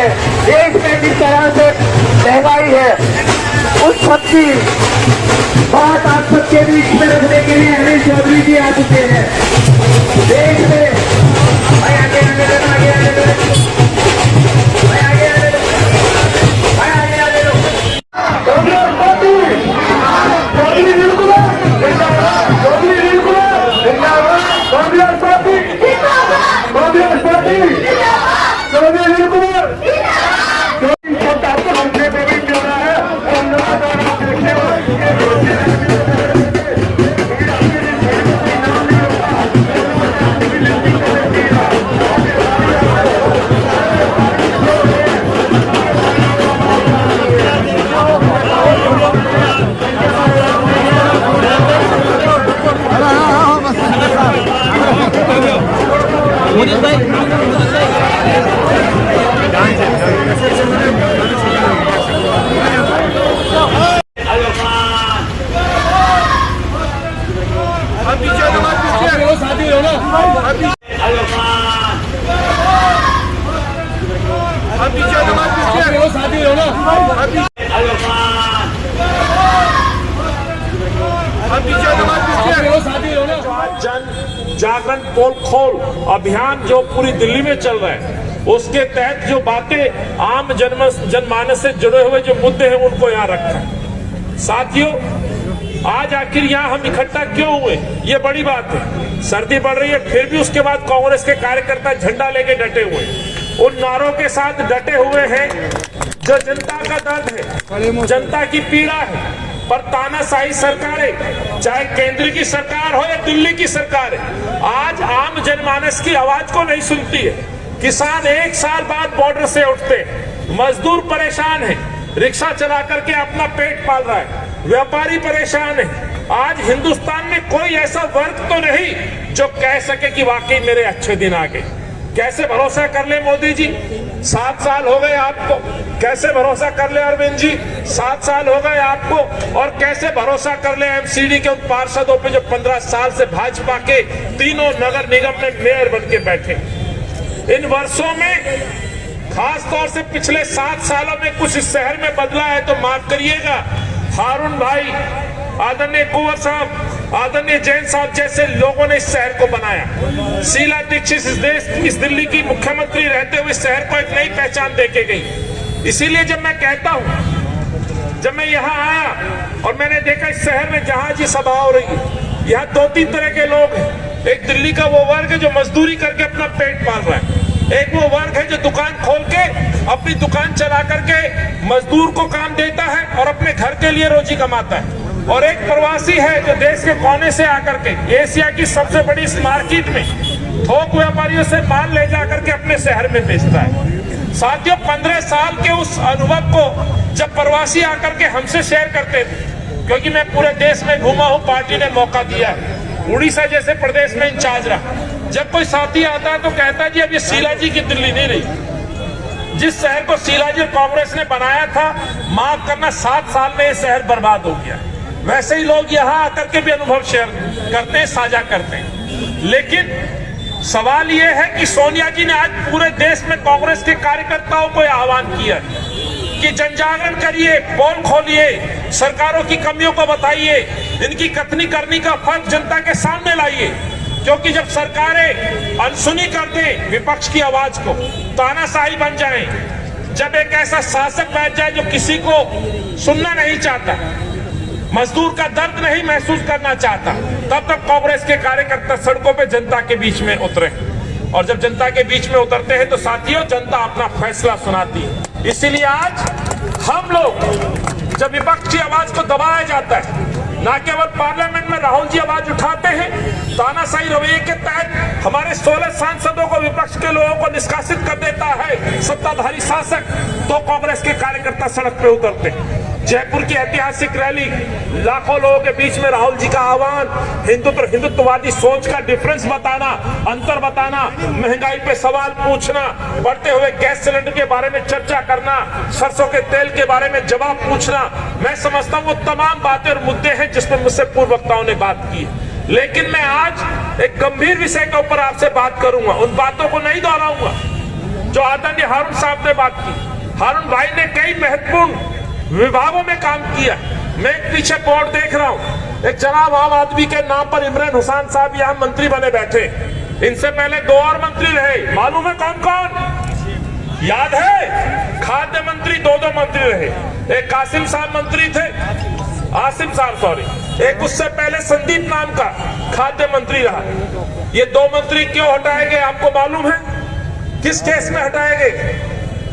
है, देश में जिस तरह से महंगाई है, उस सबकी बात आप सबके बीच में रखने के लिए अनिल चौधरी जी आ चुके हैं। देश में जन जागरण पोल खोल अभियान जो पूरी दिल्ली में चल रहा है, उसके तहत जो बातें आम जनमानस से जुड़े हुए जो मुद्दे हैं उनको यहाँ रखा है। साथियों, आज आखिर यहाँ हम इकट्ठा क्यों हुए, ये बड़ी बात है। सर्दी बढ़ रही है, फिर भी उसके बाद कांग्रेस के कार्यकर्ता झंडा लेके डटे हुए, उन नारों के साथ डटे हुए हैं जो जनता का दर्द है, जनता की पीड़ा है। पर तानाशाही सरकारें, चाहे केंद्र की सरकार हो या दिल्ली की सरकार है, आज आम जनमानस की आवाज को नहीं सुनती है। किसान एक साल बाद बॉर्डर से उठते, मजदूर परेशान है, रिक्शा चला करके अपना पेट पाल रहा है, व्यापारी परेशान है। आज हिंदुस्तान में कोई ऐसा वर्ग तो नहीं जो कह सके कि वाकई मेरे अच्छे दिन आ गए। कैसे भरोसा कर ले मोदी जी, 7 साल हो गए आपको। कैसे भरोसा कर ले अरविंद जी, 7 साल हो गए आपको। और कैसे भरोसा कर ले एमसीडी के उन पार्षदों पे जो 15 साल से भाजपा के तीनों नगर निगम में मेयर बन के बैठे। इन वर्षों में, खास तौर से पिछले 7 सालों में कुछ इस शहर में बदला है तो माफ करिएगा। हारून भाई, आदरणीय कुंवर साहब, आदरणीय जैन साहब जैसे लोगों ने इस शहर को बनाया। शीला दीक्षित इस दिल्ली की मुख्यमंत्री रहते हुए इस शहर को एक नई पहचान देके गई। इसीलिए जब मैं कहता हूं, जब मैं यहाँ आया और मैंने देखा इस शहर में जहां जी सभा हो रही है, यहाँ 2-3 तरह के लोग हैं। एक दिल्ली का वो वर्ग है जो मजदूरी करके अपना पेट पाल रहा है, एक वो वर्ग है जो दुकान खोल के अपनी दुकान चला करके मजदूर को काम देता है और अपने घर के लिए रोजी कमाता है, और एक प्रवासी है जो देश के कोने से आकर के एशिया की सबसे बड़ी इस मार्केट में थोक व्यापारियों से माल ले जाकर के अपने शहर में बेचता है। साथियों, 15 साल के उस अनुभव को जब प्रवासी आकर के हमसे शेयर करते थे, क्योंकि मैं पूरे देश में घूमा हूं, पार्टी ने मौका दिया है, उड़ीसा जैसे प्रदेश में इंचार्ज रहा। जब कोई साथी आता है तो कहता है जी अब ये शीला जी की दिल्ली नहीं रही। जिस शहर को शीला जी कांग्रेस ने बनाया था, माफ करना 7 साल में ये शहर बर्बाद हो गया। वैसे ही लोग यहाँ आकर के भी अनुभव शेयर करते हैं, साझा करते हैं। लेकिन सवाल ये है कि सोनिया जी ने आज पूरे देश में कांग्रेस के कार्यकर्ताओं को आह्वान किया कि जनजागरण करिए, पोल खोलिए, सरकारों की कमियों को बताइए, इनकी कथनी करनी का फर्क जनता के सामने लाइए। क्योंकि जब सरकारें अनसुनी कर दें विपक्ष की आवाज को, तानाशाही बन जाएं, जब एक ऐसा शासक बैठ जाए जो किसी को सुनना नहीं चाहता, मजदूर का दर्द नहीं महसूस करना चाहता, तब तक कांग्रेस के कार्यकर्ता सड़कों पे जनता के बीच में उतरे। और जब जनता के बीच में उतरते हैं तो साथियों, जनता अपना फैसला सुनाती है। इसीलिए आज हम लोग, जब विपक्ष की आवाज को दबाया जाता है, ना केवल पार्लियामेंट में राहुल जी आवाज उठाते हैं, तानाशाही रवैये के तहत हमारे 16 सांसदों को विपक्ष के लोगों को निष्कासित कर देता है सत्ताधारी शासक, तो कांग्रेस के कार्यकर्ता सड़क पे उतरते हैं। जयपुर की ऐतिहासिक रैली, लाखों लोगों के बीच में राहुल जी का आह्वान, हिंदुत्ववादी सोच का डिफरेंस बताना, अंतर बताना, महंगाई पे सवाल पूछना, बढ़ते हुए गैस सिलेंडर के बारे में चर्चा करना, सरसों के तेल के बारे में जवाब पूछना, मैं समझता हूँ वो तमाम बातें और मुद्दे हैं जिसमें मुझसे पूर्व वक्ताओं ने बात की। लेकिन मैं आज एक गंभीर विषय के ऊपर आपसे बात करूंगा, उन बातों को नहीं दोहराऊंगा। जो आदरणीय हारून साहब ने बात की। हारून भाई ने कई महत्वपूर्ण विभागों में काम किया। मैं एक पीछे बोर्ड देख रहा हूं, एक जनाब आम आदमी के नाम पर इमरान हुसैन साहब यहाँ मंत्री बने बैठे। इनसे पहले 2 और मंत्री रहे, मालूम है कौन कौन? याद है? खाद्य मंत्री 2 मंत्री रहे। एक कासिम साहब मंत्री थे, आसिम साहब सॉरी, एक उससे पहले संदीप नाम का खाद्य मंत्री रहा। ये 2 मंत्री क्यों हटाए गए आपको मालूम है? किस केस में हटाए गए?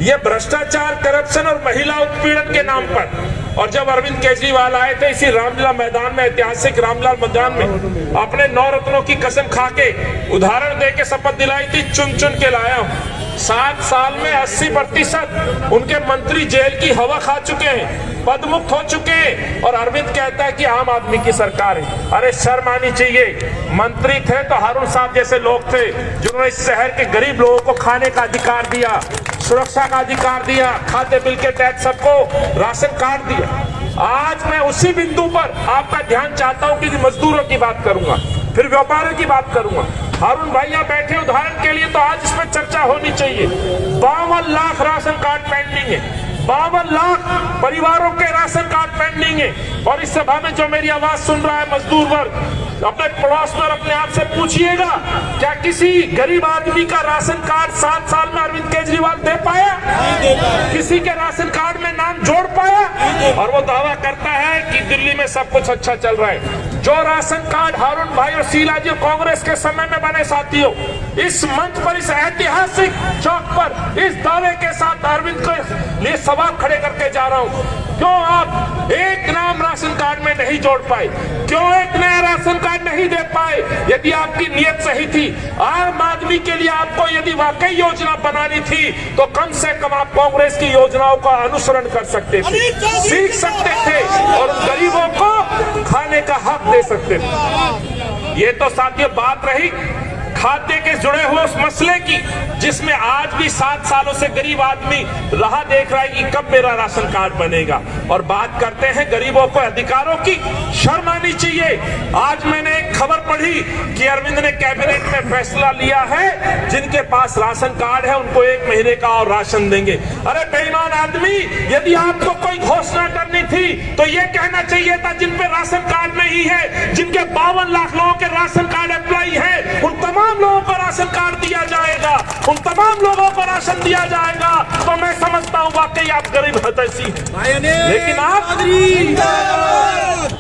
ये भ्रष्टाचार, करप्शन और महिला उत्पीड़न के नाम पर। और जब अरविंद केजरीवाल आए थे इसी रामलीला मैदान में, ऐतिहासिक रामलीला मैदान में, अपने 9 रत्नों की कसम खा के उदाहरण दे के शपथ दिलाई थी, चुन चुन के लाया हूं। 7 साल में 80% उनके मंत्री जेल की हवा खा चुके हैं, पदमुक्त हो चुके हैं, और अरविंद कहता है कि आम आदमी की सरकार है। अरे शर्म आनी चाहिए। मंत्री थे तो हारून साहब जैसे लोग थे जिन्होंने इस शहर के गरीब लोगों को खाने का अधिकार दिया, सुरक्षा का अधिकार दिया, खाद्य बिल के तहत सबको राशन कार्ड दिया। आज मैं उसी बिंदु पर आपका ध्यान चाहता हूं कि मजदूरों की बात करूंगा, फिर व्यापारियों की बात करूंगा। हारून भाई यहाँ बैठे उदाहरण के लिए, तो आज इस पर चर्चा होनी चाहिए। 52 लाख राशन कार्ड पेंडिंग है, 52 लाख परिवारों के राशन कार्ड पेंडिंग है। और इस सभा में जो मेरी आवाज सुन रहा है मजदूर वर्ग, अपने पड़ोस में अपने आप से पूछिएगा, क्या किसी गरीब आदमी का राशन कार्ड 7 साल में अरविंद केजरीवाल दे पाया? किसी के राशन कार्ड में नाम जोड़ पाया? और वो दावा करता है कि दिल्ली में सब कुछ अच्छा चल रहा है। जो राशन कार्ड हारून भाई और शीला जी कांग्रेस के समय में बने, साथियों, इस मंच पर, इस ऐतिहासिक चौक पर इस दावे के साथ अरविंद के लिए सवाल खड़े करके जा रहा हूं, क्यों आप एक नाम राशन कार्ड में नहीं जोड़ पाए? क्यों एक नया राशन कार्ड नहीं दे पाए? यदि आपकी नीयत सही थी, आम आदमी के लिए आपको यदि वाकई योजना बनानी थी, तो कम से कम आप कांग्रेस की योजनाओं का अनुसरण कर सकते थे, सीख सकते थे और गरीबों को खाने का हक दे सकते थे। ये तो साथियों बात रही खाद्य के जुड़े हुए उस मसले की, जिसमें आज भी 7 सालों से गरीब आदमी राह देख रहा है कि कब मेरा राशन कार्ड बनेगा। और बात करते हैं गरीबों को अधिकारों की, शर्म आनी चाहिए। आज मैंने एक खबर पढ़ी कि अरविंद ने कैबिनेट में फैसला लिया है, जिनके पास राशन कार्ड है उनको 1 महीने का और राशन देंगे। अरे बेईमान आदमी, यदि आपको कोई घोषणा करनी थी तो ये कहना चाहिए था जिन पे राशन कार्ड नहीं है, जिनके 52 लाख लोगों के राशन कार्ड अप्लाई है, उन तमाम लोगों को राशन कार्ड दिया जाएगा, उन तमाम लोगों को राशन दिया जाएगा। तो मैं समझता हूं वाकई आप गरीब हतैसी हैं। लेकिन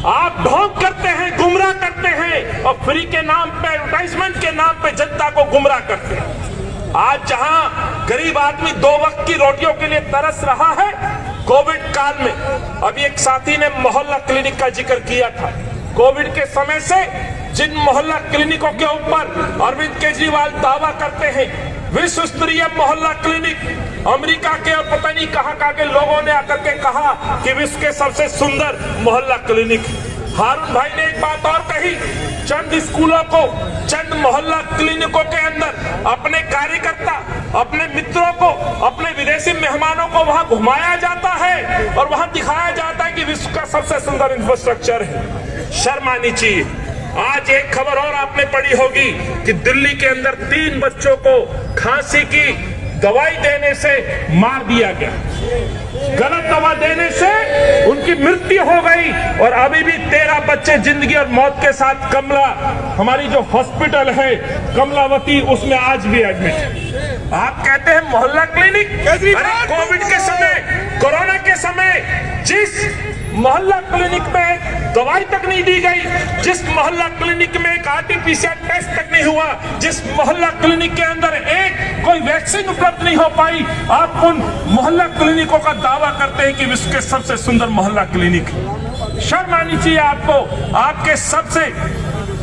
आप ढोंग करते हैं, गुमराह करते हैं, और फ्री के नाम पे, एडवर्टाइजमेंट के नाम पे जनता को गुमराह करते हैं। आज जहां गरीब आदमी 2 वक्त की रोटियों के लिए तरस रहा है, कोविड काल में, अभी एक साथी ने मोहल्ला क्लिनिक का जिक्र किया था। कोविड के समय से जिन मोहल्ला क्लिनिकों के ऊपर अरविंद केजरीवाल दावा करते हैं, विश्व स्तरीय मोहल्ला क्लिनिक, अमेरिका के और पता नहीं कहां के लोगों ने आकर के कहा कि विश्व के सबसे सुंदर मोहल्ला क्लिनिक। हारून भाई ने एक बात और कही, चंद स्कूलों को, चंद मोहल्ला क्लिनिकों के अंदर अपने कार्यकर्ता, अपने मित्रों को, अपने विदेशी मेहमानों को वहां घुमाया जाता है और वहां दिखाया जाता है कि विश्व का सबसे सुंदर इंफ्रास्ट्रक्चर है। शर्म आनी चाहिए। आज एक खबर और आपने पढ़ी होगी कि दिल्ली के अंदर 3 बच्चों को खांसी की दवाई देने से मार दिया गया, गलत दवा देने से उनकी मृत्यु हो गई, और अभी भी 13 बच्चे जिंदगी और मौत के साथ कमला, हमारी जो हॉस्पिटल है कमलावती, उसमें आज भी एडमिट। आप कहते हैं मोहल्ला क्लिनिक? अरे कोविड के समय, कोरोना के समय जिस मोहल्ला क्लिनिक में दवाई तक नहीं दी गई, जिस मोहल्ला क्लिनिक में एक आरटीपीसीआर टेस्ट तक नहीं हुआ, जिस मोहल्ला क्लिनिक के अंदर एक कोई वैक्सीन उपलब्ध नहीं हो पाई, आप उन मोहल्ला क्लिनिकों का दावा करते हैं कि विश्व के सबसे सुंदर मोहल्ला क्लिनिक। शर्म आनी चाहिए आपको। आपके सबसे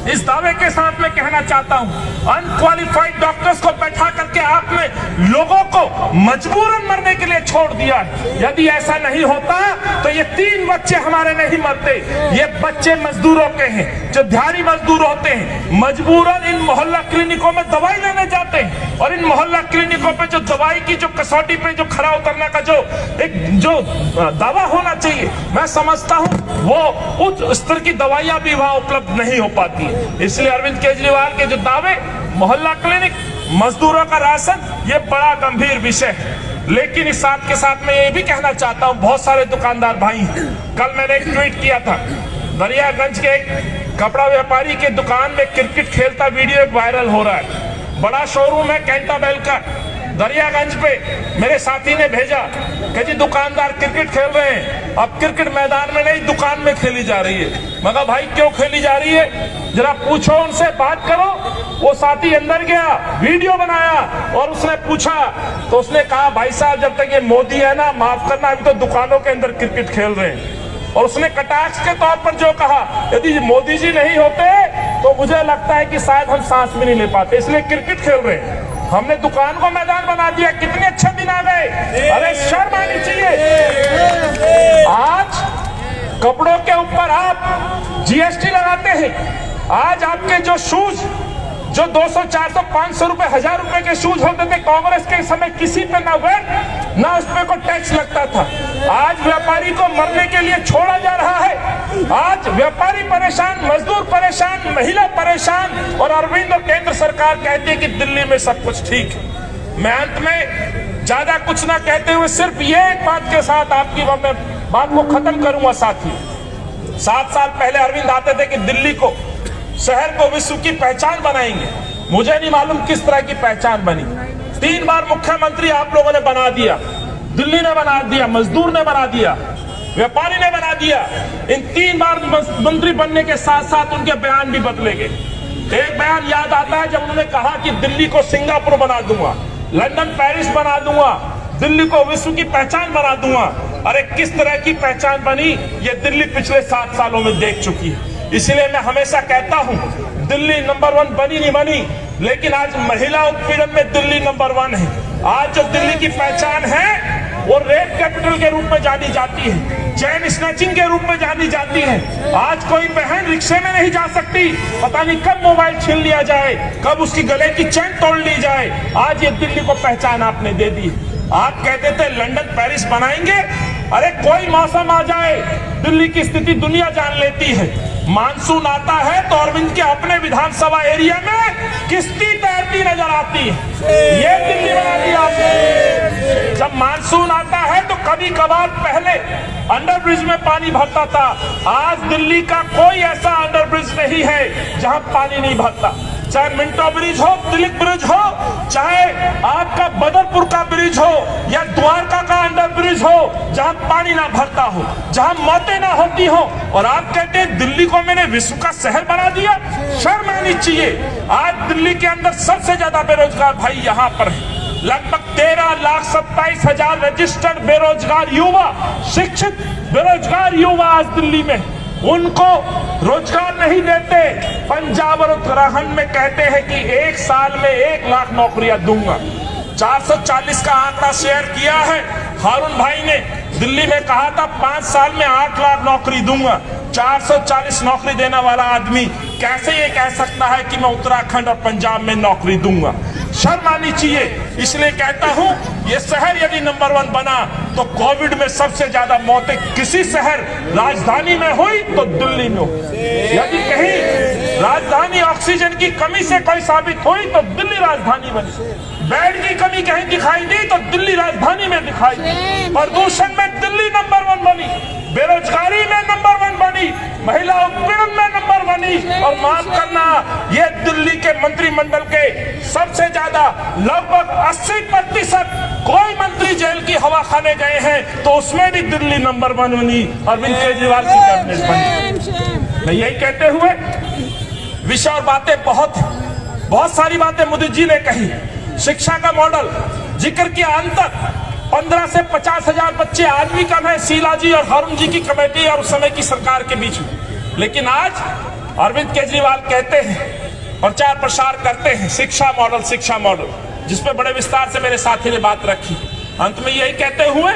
इस दावे के साथ मैं कहना चाहता हूं, अनक्वालिफाइड डॉक्टर्स को बैठा करके आपने लोगों को मजबूरन मरने के लिए छोड़ दिया है। यदि ऐसा नहीं होता तो ये 3 बच्चे हमारे नहीं मरते। ये बच्चे मजदूरों के हैं, जो दिहाड़ी मजदूर होते हैं, मजबूरन इन मोहल्ला क्लिनिकों में दवाई लेने जाते हैं, और इन मोहल्ला क्लिनिकों पे जो दवाई की जो कसौटी पे जो खरा उतरने का जो दावा होना चाहिए, मैं समझता हूं वो उच्च स्तर की दवाइयां भी वहां उपलब्ध नहीं हो पाती। इसलिए अरविंद केजरीवाल के जो दावे, मोहल्ला क्लिनिक, मजदूरों का राशन, ये बड़ा गंभीर विषय है। लेकिन इस साथ के साथ मैं ये भी कहना चाहता हूं, बहुत सारे दुकानदार भाई हैं। कल मैंने एक ट्वीट किया था, दरियागंज के एक कपड़ा व्यापारी के दुकान में क्रिकेट खेलता वीडियो एक वायरल हो रहा है। बड़ा शोरूम है कैंटाबेल का दरियागंज पे। मेरे साथी ने भेजा कि जी दुकानदार क्रिकेट खेल रहे हैं, अब क्रिकेट मैदान में नहीं दुकान में खेली जा रही है। मगर भाई क्यों खेली जा रही है, जरा पूछो उनसे, बात करो। वो साथी अंदर गया, वीडियो बनाया और उसने पूछा तो उसने कहा भाई साहब जब तक ये मोदी है ना, माफ करना, अभी तो दुकानों के अंदर क्रिकेट खेल रहे हैं। और उसने कटाक्ष के तौर पर जो कहा, यदि मोदी जी नहीं होते तो मुझे लगता है कि शायद हम सांस भी नहीं ले पाते, इसलिए क्रिकेट खेल रहे हैं। हमने दुकान को मैदान बना दिया, कितने अच्छे दिन आ गए। अरे शर्म आनी चाहिए। आज कपड़ों के ऊपर आप जीएसटी लगाते हैं। आज आपके जो शूज, जो 200, 400, 500 रुपए, 1000 रुपए के शूज होते थे कांग्रेस के समय, किसी पे ना वेट ना उस पे को टैक्स लगता था। आज व्यापारी को मरने के लिए छोड़ा जा रहा है। आज व्यापारी परेशान, मजदूर परेशान, महिला परेशान, और अरविंद और केंद्र सरकार कहती है कि दिल्ली में सब कुछ ठीक है। मैं अंत में ज्यादा कुछ ना कहते हुए सिर्फ ये एक बात के साथ आपकी बात को खत्म करूंगा साथी। 7 साल पहले अरविंद आते थे कि दिल्ली को, शहर को विश्व की पहचान बनाएंगे। मुझे नहीं मालूम किस तरह की पहचान बनी। 3 बार मुख्यमंत्री आप लोगों ने बना दिया, दिल्ली ने बना दिया, मजदूर ने बना दिया, व्यापारी ने बना दिया। इन 3 बार मंत्री बनने के साथ साथ उनके बयान भी बदले गए। एक बयान याद आता है जब उन्होंने कहा कि दिल्ली को सिंगापुर बना दूंगा, लंदन पेरिस बना दूंगा, दिल्ली को विश्व की पहचान बना दूंगा। अरे किस तरह की पहचान बनी ये दिल्ली पिछले 7 सालों में देख चुकी है। इसलिए मैं हमेशा कहता हूं, दिल्ली नंबर 1 बनी नहीं बनी, लेकिन आज महिला उत्पीड़न में दिल्ली नंबर 1 है। आज जो दिल्ली की पहचान है वो रेप कैपिटल के रूप में जानी जाती है, चैन स्नैचिंग के रूप में जानी जाती है। आज कोई बहन रिक्शे में नहीं जा सकती, पता नहीं कब मोबाइल छीन लिया जाए, कब उसकी गले की चैन तोड़ ली जाए। आज ये दिल्ली को पहचान आपने दे दी। आप कहते थे लंदन पेरिस बनाएंगे, अरे कोई मौसम आ जाए दिल्ली की स्थिति दुनिया जान लेती है। मानसून आता है तो अरविंद के अपने विधानसभा एरिया में किश्ती तैरती नजर आती है। ये दिल्ली बना दी आपने। जब मानसून आता है तो कभी कभार पहले अंडरब्रिज में पानी भरता था, आज दिल्ली का कोई ऐसा अंडरब्रिज नहीं है जहां पानी नहीं भरता। चाहे मिंटो ब्रिज हो, तिलक ब्रिज हो, चाहे आपका बदरपुर का ब्रिज हो या द्वारका का अंडर ब्रिज हो, जहां पानी ना भरता हो, जहां मौतें ना होती हो, और आप कहते हैं दिल्ली को मैंने विश्व का शहर बना दिया। शर्म आनी चाहिए। आज दिल्ली के अंदर सबसे ज्यादा बेरोजगार भाई यहाँ पर है। लगभग 13,27,000 रजिस्टर्ड बेरोजगार युवा, शिक्षित बेरोजगार युवा आज दिल्ली में, उनको रोजगार नहीं देते। पंजाब और उत्तराखंड में कहते हैं कि 1 साल में 1 लाख नौकरियां दूंगा। 440 का आंकड़ा शेयर किया है हारून भाई ने। दिल्ली में कहा था 5 साल में 8 लाख नौकरी दूंगा। 440 नौकरी देने वाला आदमी कैसे ये कह सकता है कि मैं उत्तराखंड और पंजाब में नौकरी दूंगा? शर्म आनी चाहिए। इसलिए कहता हूं, ये शहर यदि नंबर 1 बना तो कोविड में सबसे ज्यादा मौतें किसी शहर राजधानी में हुई तो दिल्ली में हुई। यदि कहीं राजधानी ऑक्सीजन की कमी से कोई साबित हुई तो दिल्ली राजधानी बनी। बेड की कमी कहीं दिखाई दी तो दिल्ली राजधानी में दिखाई दी। प्रदूषण में दिल्ली नंबर 1 बनी, बेरोजगारी में नंबर 1 बनी, महिला उत्पीड़न में नंबर बनी। और माफ करना, ये दिल्ली के मंत्रिमंडल के सबसे ज्यादा लगभग 80% कोई मंत्री जेल की हवा खाने गए हैं तो उसमें भी दिल्ली नंबर 1 बनी। अरविंद केजरीवाल की कैबिनेट बनी। मैं यही कहते हुए, विषय और बातें बहुत सारी बातें मोदी जी ने कही। शिक्षा का मॉडल जिक्र किया। अंतर 15 से 50,000 बच्चे आदमी कम है शीला जी और हारून जी की कमेटी और उस समय की सरकार के बीच में। लेकिन आज अरविंद केजरीवाल कहते हैं और प्रचार प्रसार करते हैं शिक्षा मॉडल, जिस पे बड़े विस्तार से मेरे साथी ने बात रखी। अंत में यही कहते हुए,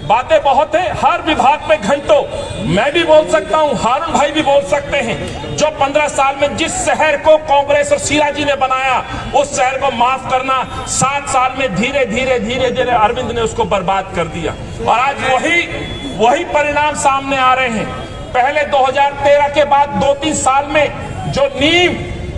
बातें बहुत है, हर विभाग में घंटों मैं भी बोल सकता हूं, हारून भाई भी बोल सकते हैं। जो 15 साल में जिस शहर को कांग्रेस और शीला जी ने बनाया, उस शहर को माफ करना 7 साल में धीरे धीरे अरविंद ने उसको बर्बाद कर दिया। और आज वही परिणाम सामने आ रहे हैं। पहले 2013 के बाद 2-3 साल में जो नींव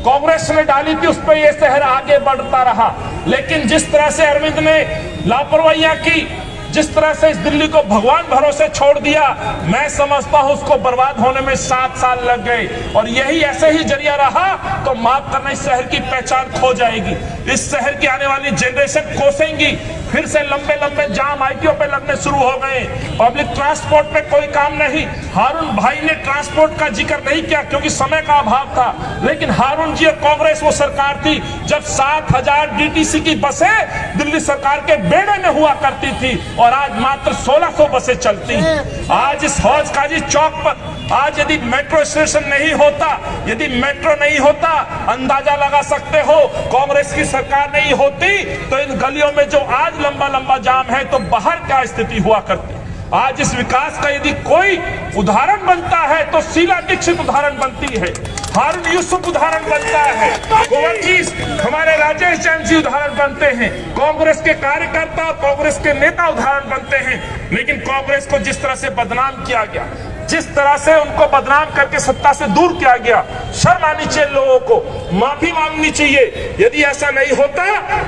कांग्रेस ने डाली थी, उस पर यह शहर आगे बढ़ता रहा। लेकिन जिस तरह से अरविंद ने लापरवाहियां की, जिस तरह से इस दिल्ली को भगवान भरोसे छोड़ दिया, मैं समझता हूं उसको बर्बाद होने में 7 साल लग गए। और यही ऐसे ही जरिया रहा तो माफ करना, इस शहर की पहचान खो जाएगी। इस शहर की आने वाली जनरेशन कोसेंगी। फिर से लंबे लंबे जाम आईटीओ पे लगने शुरू हो गए। पब्लिक ट्रांसपोर्ट पे कोई काम नहीं। हारून भाई ने ट्रांसपोर्ट का जिक्र नहीं किया क्योंकि समय का अभाव था, लेकिन हारून जी और कांग्रेस वो सरकार थी जब 7000 डीटीसी की बसें दिल्ली सरकार के बेड़े में हुआ करती थी और आज मात्र 1600 बसें चलती हैं। आज इस हौज काजी चौक पर आज यदि मेट्रो स्टेशन नहीं होता, यदि मेट्रो नहीं होता, अंदाजा लगा सकते हो कांग्रेस की सरकार नहीं होती तो इन गलियों में जो आज लंबा लंबा जाम है तो बाहर क्या स्थिति हुआ करती। आज इस विकास का यदि कोई उदाहरण बनता है तो शीला दीक्षित उदाहरण बनती है, हारून यूसुफ उदाहरण बनता है, गोवर्धीस हमारे राजेश जैन जी उदाहरण बनते हैं, कांग्रेस के कार्यकर्ता कांग्रेस के नेता उदाहरण बनते हैं। लेकिन कांग्रेस को जिस तरह से बदनाम किया गया, जिस तरह से उनको बदनाम करके सत्ता से दूर किया गया, शर्म आनी चाहिए लोगों को, माफी मांगनी चाहिए। यदि ऐसा नहीं होता,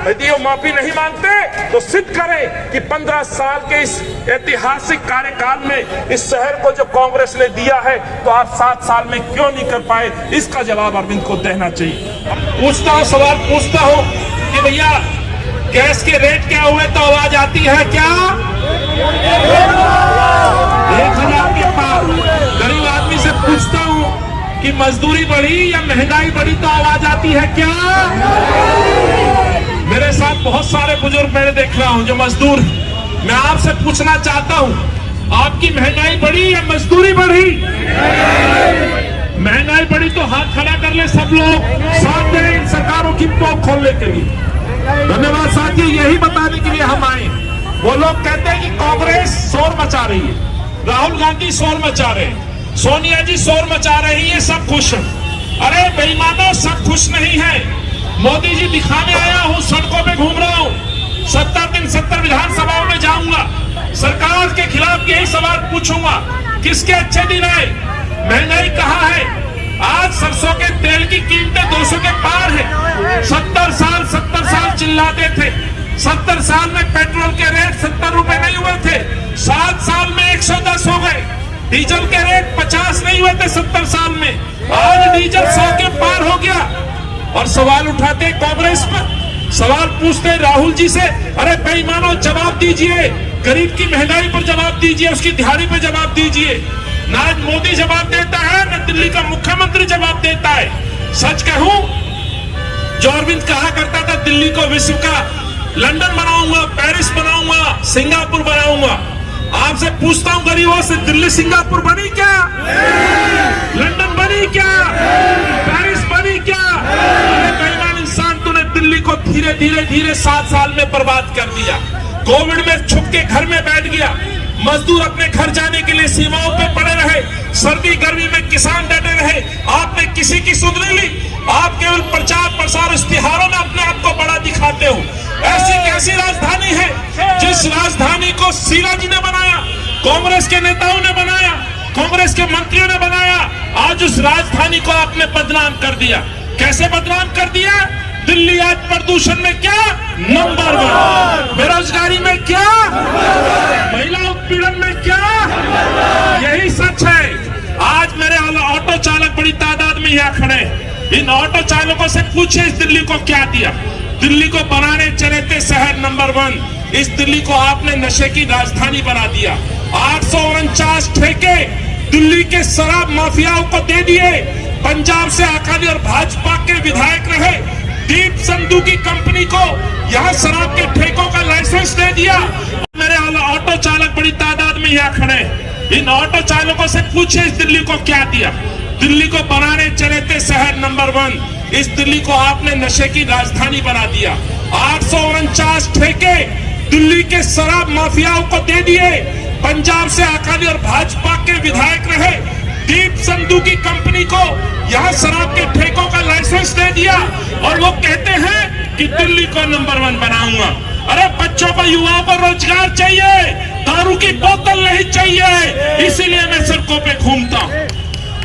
यदि वो माफी नहीं मांगते तो सिद्ध करें कि 15 साल के इस ऐतिहासिक कार्यकाल में इस शहर को जो कांग्रेस ने दिया है तो आप 7 साल में क्यों नहीं कर पाए, इसका जवाब अरविंद को देना चाहिए। सवाल पूछता हूं कि भैया गैस के रेट क्या हुए तो आवाज आती है क्या? 1000 के पार। गरीब आदमी से पूछता हूं कि मजदूरी बढ़ी या महंगाई बढ़ी तो आवाज आती है क्या? मेरे साथ बहुत सारे बुजुर्ग मैंने देख रहा हूं जो मजदूर। मैं आपसे पूछना चाहता हूं, आपकी महंगाई बढ़ी या मजदूरी बढ़ी? महंगाई बढ़ी तो हाथ खड़ा कर ले सब लोग, साथ दें इन सरकारों की पोल खोलने के लिए। धन्यवाद साथियों, यही बताने के लिए हम आए। वो लोग कहते हैं कि कांग्रेस शोर मचा रही है, राहुल गांधी शोर मचा रहे हैं, सोनिया जी शोर मचा रही है, सब खुश हैं। अरे बेईमानों, सब खुश नहीं है। मोदी जी दिखाने आया हूं, सड़कों पे घूम रहा हूं, 70 दिन 70 विधानसभाओं में जाऊंगा, सरकार के खिलाफ यही सवाल पूछूंगा, किसके अच्छे दिन आए? महंगाई कहाँ है? आज सरसों के तेल की कीमतें 200 के पार है। 70 साल चिल्लाते थे, 70 साल में पेट्रोल के रेट 70 रुपए नहीं हुए थे, 7 साल में 110 हो गए। डीजल के रेट 50 नहीं हुए थे 70 साल में, आज डीजल 100 के पार हो गया। और सवाल उठाते कांग्रेस पर, सवाल पूछते राहुल जी से, अरे बेईमानों जवाब दीजिए, गरीब की महंगाई पर जवाब दीजिए, उसकी दिहाड़ी पर जवाब दीजिए। ना मोदी जवाब देता है, ना दिल्ली का मुख्यमंत्री जवाब देता है। सच कहूं, जो अरविंद कहा करता था दिल्ली को विश्व का लंदन बनाऊंगा, पेरिस बनाऊंगा, सिंगापुर बनाऊंगा, आपसे पूछता हूं गरीबों से, दिल्ली सिंगापुर बनी क्या? लंदन बनी क्या? पेरिस बनी क्या? अरे बेईमान इंसान, तूने दिल्ली को धीरे धीरे 7 साल में बर्बाद कर दिया। कोविड में छुप के घर में बैठ गया, मजदूर अपने घर जाने के लिए सीमाओं पे पड़े रहे, सर्दी गर्मी में किसान डटे रहे, आपने किसी की सुन नहीं ली। आप केवल प्रचार प्रसार इश्तिहारों में अपने आप को बड़ा दिखाते हो। ऐसी कैसी राजधानी है जिस राजधानी को शीला जी ने बनाया, कांग्रेस के नेताओं ने बनाया, कांग्रेस के मंत्रियों ने बनाया, आज उस राजधानी को आपने बदनाम कर दिया। कैसे बदनाम कर दिया? दिल्ली आज प्रदूषण में क्या नंबर 1, बेरोजगारी में क्या, महिला उत्पीड़न में क्या, यही सच है। आज मेरे ऑटो चालक बड़ी तादाद में यहाँ खड़े, इन ऑटो चालकों से पूछे इस दिल्ली को क्या दिया। दिल्ली को बनाने चले थे शहर नंबर 1, इस दिल्ली को आपने नशे की राजधानी बना दिया। 849 ठेके दिल्ली के शराब माफियाओं को दे दिए। पंजाब से अकाली और भाजपा के विधायक रहे, दीप संधू की कंपनी को यहाँ शराब के ठेकों का लाइसेंस दे दिया। मेरे ऑटो चालक बड़ी तादाद में यहाँ खड़े, इन ऑटो चालकों से पूछे इस दिल्ली को क्या दिया। दिल्ली को बनाने चले थे शहर नंबर 1, इस दिल्ली को आपने नशे की राजधानी बना दिया। 849 ठेके दिल्ली के शराब माफियाओं को दे दिए। पंजाब से अकाली और भाजपा के विधायक रहे, दीप संधू की कंपनी को यहाँ शराब के ठेकों का लाइसेंस दे दिया और वो कहते हैं कि दिल्ली को नंबर 1 बनाऊंगा। अरे बच्चों को, युवाओं को रोजगार चाहिए, दारू की बोतल नहीं चाहिए, इसीलिए मैं सड़कों पे घूमता हूँ।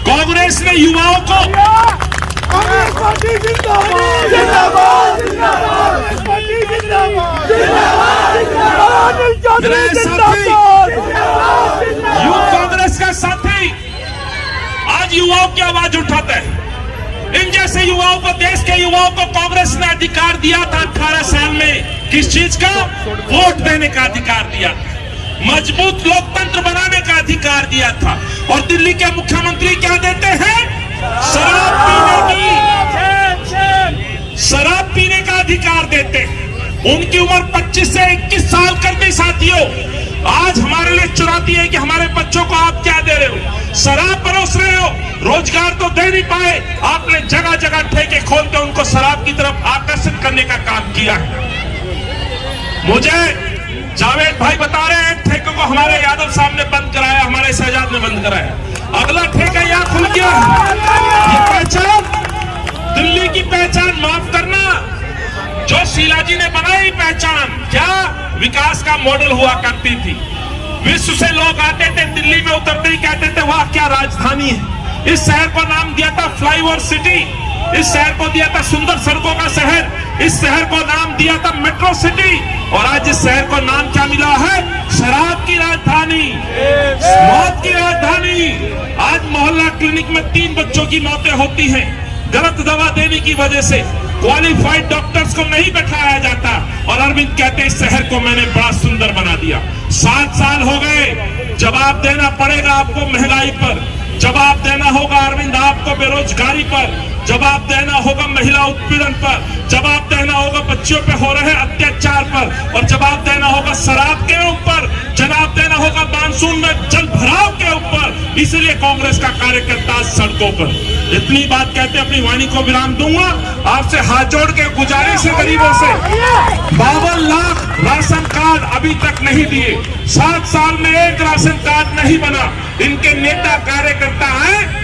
कांग्रेस ने युवाओं को कांग्रेस पार्टी जिंदाबाद जिंदाबाद जिंदाबाद कांग्रेस पार्टी जिंदाबाद जिंदाबाद जिंदाबाद अनिल चौधरी जिंदाबाद जिंदाबाद यूथ कांग्रेस का साथी आज युवाओं की आवाज उठाता है। इन जैसे युवाओं को, देश के युवाओं को कांग्रेस ने अधिकार दिया था 18 साल में। किस चीज का? वोट देने का अधिकार दिया था, मजबूत लोकतंत्र बनाने का अधिकार दिया था। और दिल्ली के मुख्यमंत्री क्या देते हैं? शराब पीने का अधिकार देते हैं। उनकी उम्र 25 से 21 साल कर दी साथियों। आज हमारे लिए चुनौती है कि हमारे बच्चों को आप क्या दे रहे हो? शराब परोस रहे हो, रोजगार तो दे नहीं पाए, आपने जगह जगह ठेके खोल के उनको शराब की तरफ आकर्षित करने का काम किया है। मुझे जावेद भाई बता रहे हैं ठेके को हमारे यादव साहब ने बंद कराया, हमारे शहजाद ने बंद कराया। अगला ठेका यहाँ खुल गया। ये पहचान, दिल्ली की पहचान, माफ करना, जो शीला जी ने बनाई पहचान, क्या विकास का मॉडल हुआ करती थी। विश्व से लोग आते थे, दिल्ली में उतरते ही कहते थे वाह क्या राजधानी है। इस शहर को नाम दिया था फ्लाईओवर सिटी, इस शहर को दिया था सुंदर सड़कों का शहर, इस शहर को नाम दिया था मेट्रो सिटी। और आज इस शहर को नाम क्या मिला है? शराब की राजधानी, मौत की राजधानी। आज मोहल्ला क्लिनिक में 3 बच्चों की मौतें होती हैं गलत दवा देने की वजह से। क्वालिफाइड डॉक्टर्स को नहीं बैठाया जाता। और अरविंद कहते इस शहर को मैंने बड़ा सुंदर बना दिया। 7 साल हो गए, जवाब देना पड़ेगा आपको महंगाई पर, जवाब देना होगा अरविंद आपको बेरोजगारी पर, जवाब देना होगा महिला उत्पीड़न पर, जवाब देना होगा बच्चियों पे हो रहे अत्याचार पर, और जवाब देना होगा शराब के ऊपर, जवाब देना होगा मानसून में जल भराव के ऊपर। इसलिए कांग्रेस का कार्यकर्ता आज सड़कों पर। इतनी बात कहते अपनी वाणी को विराम दूंगा। आपसे हाथ जोड़ के गुजारिश है गरीबों से, 52 लाख राशन कार्ड अभी तक नहीं दिए, 7 साल में एक राशन कार्ड नहीं बना। इनके नेता कार्यकर्ता हैं